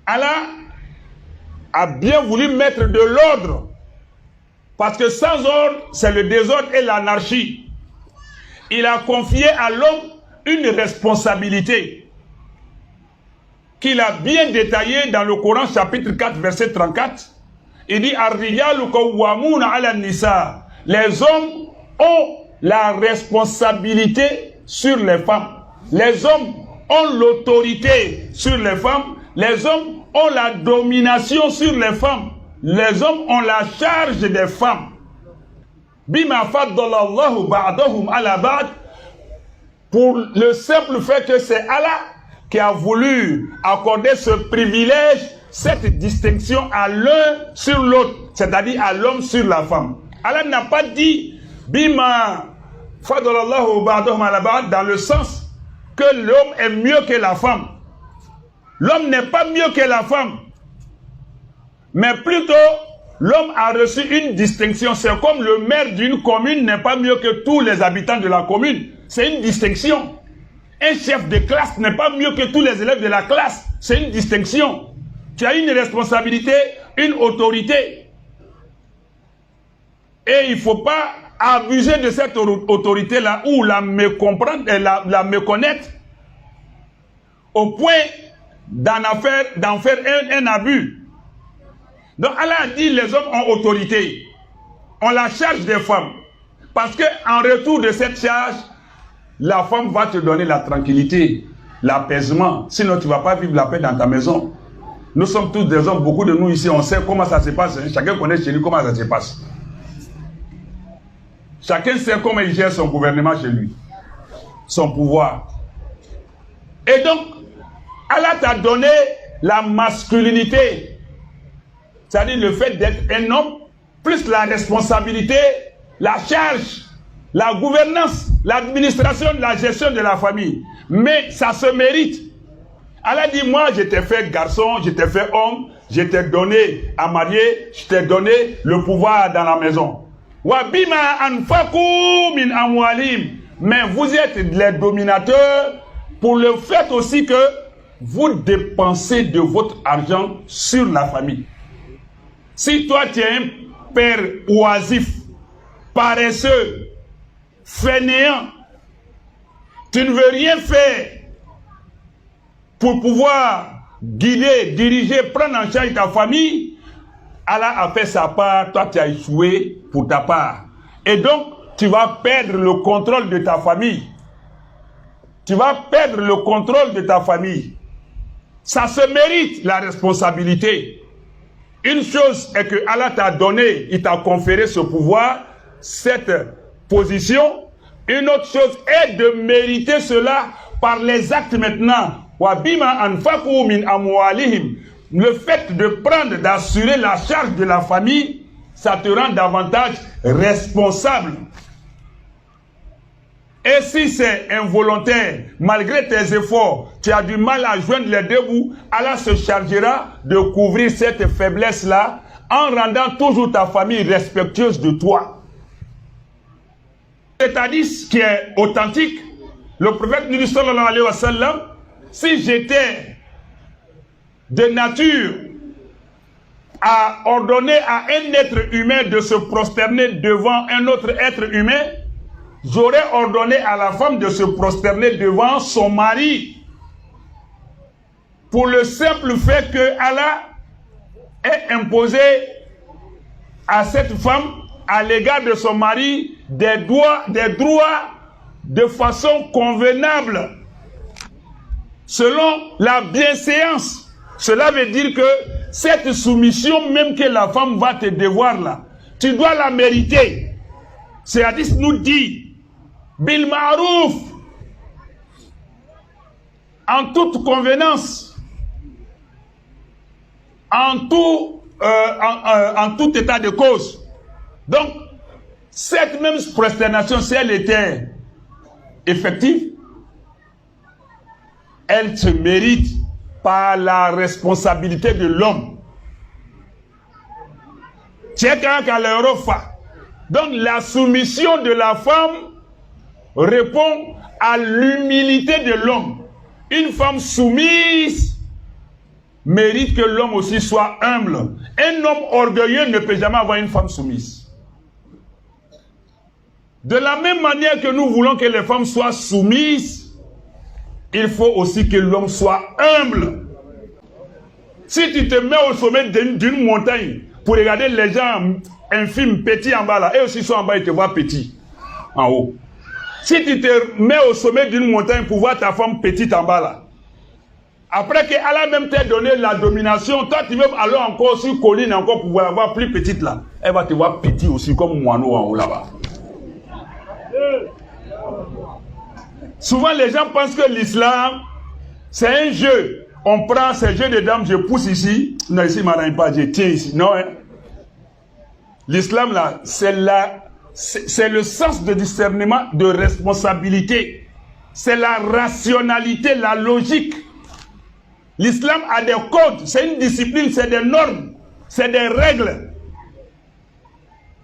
Allah a bien voulu mettre de l'ordre. Parce que sans ordre, c'est le désordre et l'anarchie. Il a confié à l'homme une responsabilité qu'il a bien détaillée dans le Coran chapitre 4 verset 34. Il dit Ar-rijalu qawwamuna 'ala an-nisa. Les hommes ont la responsabilité sur les femmes. Les hommes ont l'autorité sur les femmes. Les hommes ont la domination sur les femmes. Les hommes ont la charge des femmes. Bima faddalallahu ba'dahum 'ala ba'd. Pour le simple fait que c'est Allah qui a voulu accorder ce privilège, cette distinction à l'un sur l'autre, c'est-à-dire à l'homme sur la femme. Allah n'a pas dit Bima faddalallahu ba'dahum 'ala ba'd dans le sens que l'homme est mieux que la femme. L'homme n'est pas mieux que la femme. Mais plutôt, l'homme a reçu une distinction. C'est comme le maire d'une commune n'est pas mieux que tous les habitants de la commune. C'est une distinction. Un chef de classe n'est pas mieux que tous les élèves de la classe. C'est une distinction. Tu as une responsabilité, une autorité. Et il ne faut pas abuser de cette autorité-là ou la mécomprendre, la méconnaître au point d'en faire un abus. Donc Allah a dit les hommes ont autorité, ont la charge des femmes. Parce qu'en retour de cette charge, la femme va te donner la tranquillité, l'apaisement. Sinon tu ne vas pas vivre la paix dans ta maison. Nous sommes tous des hommes, beaucoup de nous ici, on sait comment ça se passe. Chacun connaît chez lui comment ça se passe. Chacun sait comment il gère son gouvernement chez lui, son pouvoir. Et donc, Allah t'a donné la masculinité. C'est-à-dire le fait d'être un homme, plus la responsabilité, la charge, la gouvernance, l'administration, la gestion de la famille. Mais ça se mérite. Allah dit, moi je t'ai fait garçon, je t'ai fait homme, je t'ai donné à marier, je t'ai donné le pouvoir dans la maison. Mais vous êtes les dominateurs pour le fait aussi que vous dépensez de votre argent sur la famille. Si toi tu es un père oisif, paresseux, fainéant, tu ne veux rien faire pour pouvoir guider, diriger, prendre en charge ta famille, Allah a fait sa part, toi tu as échoué pour ta part. Et donc, tu vas perdre le contrôle de ta famille. Tu vas perdre le contrôle de ta famille. Ça se mérite la responsabilité. Une chose est que Allah t'a donné, il t'a conféré ce pouvoir, cette position. Une autre chose est de mériter cela par les actes maintenant. Le fait de prendre, d'assurer la charge de la famille, ça te rend davantage responsable. Et si c'est involontaire, malgré tes efforts, tu as du mal à joindre les deux bouts, Allah se chargera de couvrir cette faiblesse-là en rendant toujours ta famille respectueuse de toi. Cet hadith qui est authentique, le prophète nous dit sallallahu alayhi wa sallam, si j'étais de nature à ordonner à un être humain de se prosterner devant un autre être humain, j'aurais ordonné à la femme de se prosterner devant son mari. Pour le simple fait que Allah ait imposé à cette femme, à l'égard de son mari, des droits de façon convenable, selon la bienséance. Cela veut dire que cette soumission, même que la femme va te devoir là, tu dois la mériter. Ce hadith nous dit, bil ma'rouf, en toute convenance, en tout état de cause. Donc, cette même prosternation, si elle était effective, elle se mérite par la responsabilité de l'homme. Donc, la soumission de la femme répond à l'humilité de l'homme. Une femme soumise mérite que l'homme aussi soit humble. Un homme orgueilleux ne peut jamais avoir une femme soumise. De la même manière que nous voulons que les femmes soient soumises, il faut aussi que l'homme soit humble. Si tu te mets au sommet d'une montagne pour regarder les gens infimes, petits en bas là, eux aussi sont en bas, ils te voient petit en haut. Si tu te mets au sommet d'une montagne pour voir ta femme petite en bas là, après qu'elle a même t'a donné la domination, toi tu veux aller encore sur colline encore pour la voir plus petite là, elle va te voir petit aussi comme moineau en haut là-bas. Souvent les gens pensent que l'islam c'est un jeu. On prend ces jeux de dames, je pousse ici, non ici je m'arrange pas, je tiens ici. Non, hein? L'islam là, c'est le sens de discernement, de responsabilité. C'est la rationalité, la logique. L'islam a des codes, c'est une discipline, c'est des normes, c'est des règles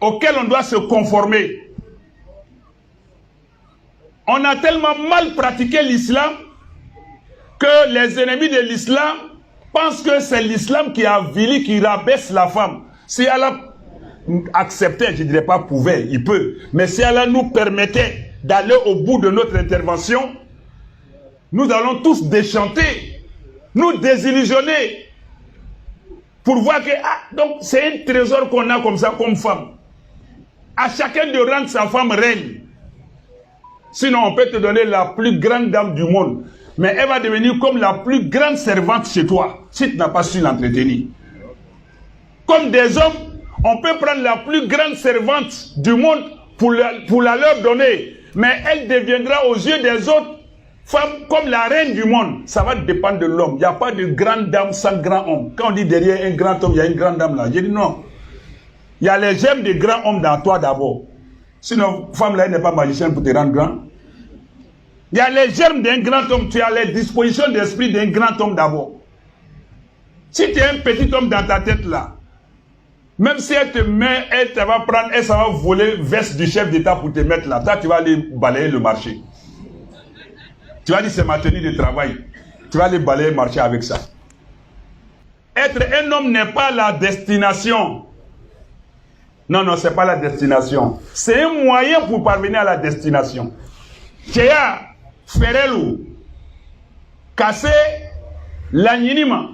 auxquelles on doit se conformer. On a tellement mal pratiqué l'islam que les ennemis de l'islam pensent que c'est l'islam qui avilit, qui rabaisse la femme. Si Allah acceptait, je ne dirais pas pouvait, il peut, mais si Allah nous permettait d'aller au bout de notre intervention, nous allons tous déchanter, nous désillusionner, pour voir que, donc c'est un trésor qu'on a comme ça, comme femme. À chacun de rendre sa femme reine. Sinon, on peut te donner la plus grande dame du monde, mais elle va devenir comme la plus grande servante chez toi, si tu n'as pas su l'entretenir. Comme des hommes, on peut prendre la plus grande servante du monde pour la leur donner, mais elle deviendra aux yeux des autres femmes comme la reine du monde. Ça va dépendre de l'homme. Il n'y a pas de grande dame sans grand homme. Quand on dit derrière un grand homme, il y a une grande dame là. J'ai dit non. Il y a les germes des grands hommes dans toi d'abord. Sinon, femme là, elle n'est pas magicienne pour te rendre grand. Il y a les germes d'un grand homme, tu as les dispositions d'esprit d'un grand homme d'abord. Si tu es un petit homme dans ta tête là, même si elle te met, elle te va prendre, elle s'en va voler veste du chef d'État pour te mettre là, toi tu vas aller balayer le marché. Tu vas dire c'est ma tenue de travail. Tu vas aller balayer le marché avec ça. Être un homme n'est pas la destination. Non, non, c'est pas la destination. C'est un moyen pour parvenir à la destination. Théa, Ferelou, Kassé, Laninima.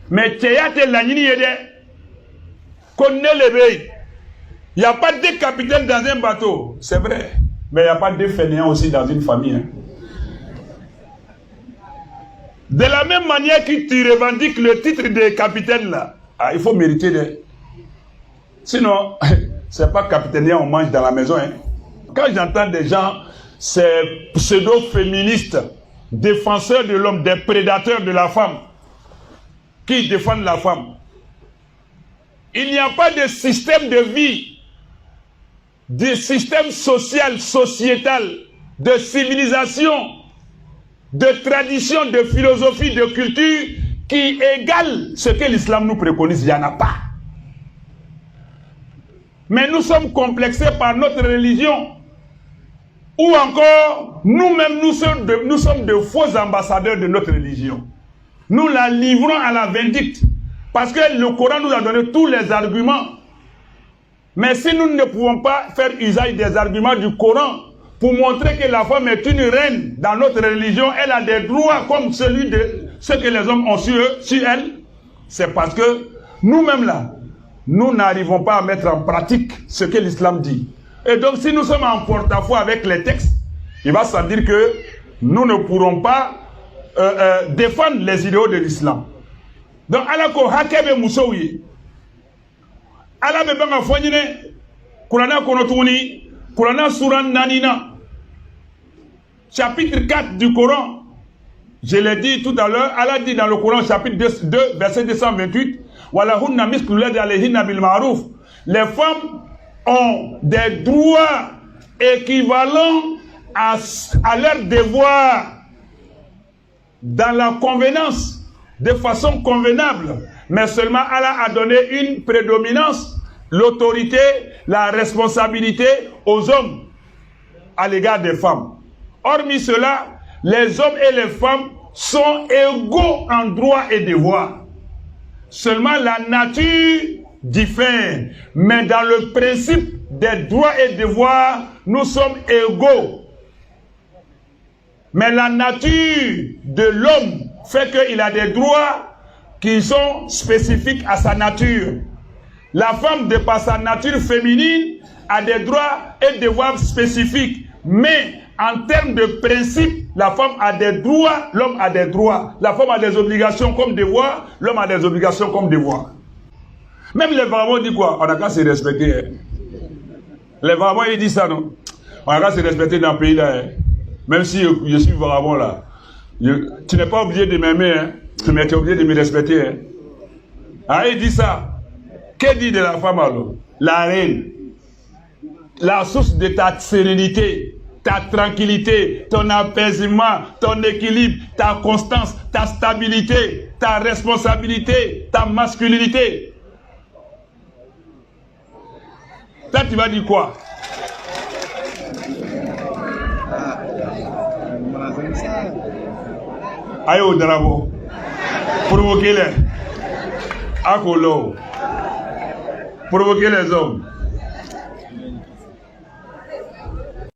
Mais Théa, te Lanini yede. Connaît les veilles. Il n'y a pas de capitaine dans un bateau. C'est vrai. Mais il n'y a pas de fainéants aussi dans une famille. Hein. De la même manière que tu revendiques le titre de capitaine là, il faut mériter de... Sinon, c'est pas capitaine, on mange dans la maison. Hein. Quand j'entends des gens, ces pseudo-féministes, défenseurs de l'homme, des prédateurs de la femme, qui défendent la femme, il n'y a pas de système de vie, de système social, sociétal, de civilisation, de tradition, de philosophie, de culture qui égale ce que l'islam nous préconise. Il n'y en a pas. Mais nous sommes complexés par notre religion. Ou encore, nous-mêmes, nous sommes de faux ambassadeurs de notre religion. Nous la livrons à la vindicte. Parce que le Coran nous a donné tous les arguments. Mais si nous ne pouvons pas faire usage des arguments du Coran pour montrer que la femme est une reine dans notre religion, elle a des droits comme celui de ce que les hommes ont sur elle, c'est parce que nous-mêmes là, nous n'arrivons pas à mettre en pratique ce que l'islam dit. Et donc si nous sommes en porte-à-faux avec les textes, il va sans dire que nous ne pourrons pas défendre les idéaux de l'islam. Donc Allah ko hakebe musowi Allah be banga fonyine Qur'ana konotuni Qur'ana suran nanina chapitre 4 du Coran. Je l'ai dit tout à l'heure, Allah dit dans le Coran chapitre 2 verset 228 walahunna mislu ladhi alayhinna bil ma'ruf. Les femmes ont des droits équivalents à leurs devoirs dans la convenance, de façon convenable, mais seulement Allah a donné une prédominance, l'autorité, la responsabilité aux hommes à l'égard des femmes. Hormis cela, les hommes et les femmes sont égaux en droits et devoirs. Seulement la nature diffère. Mais dans le principe des droits et devoirs, nous sommes égaux. Mais la nature de l'homme fait qu'il a des droits qui sont spécifiques à sa nature. La femme, de par sa nature féminine, a des droits et devoirs spécifiques. Mais en termes de principe, la femme a des droits, l'homme a des droits. La femme a des obligations comme devoirs, l'homme a des obligations comme devoirs. Même les vagabonds disent quoi? On n'a qu'à se respecter. Hein. Les vagabonds, ils disent ça, non? On n'a qu'à se respecter dans le pays là. Hein. Même si je suis vagabond là. Tu n'es pas obligé de m'aimer, hein? Mais tu es obligé de me respecter. Hein? Ah, il dit ça. Que dit de la femme alors? La reine. La source de ta sérénité, ta tranquillité, ton apaisement, ton équilibre, ta constance, ta stabilité, ta responsabilité, ta masculinité. Là, tu vas dire quoi? Aïe au drapeau. Provoquez-les. Akolo. Provoquez les hommes.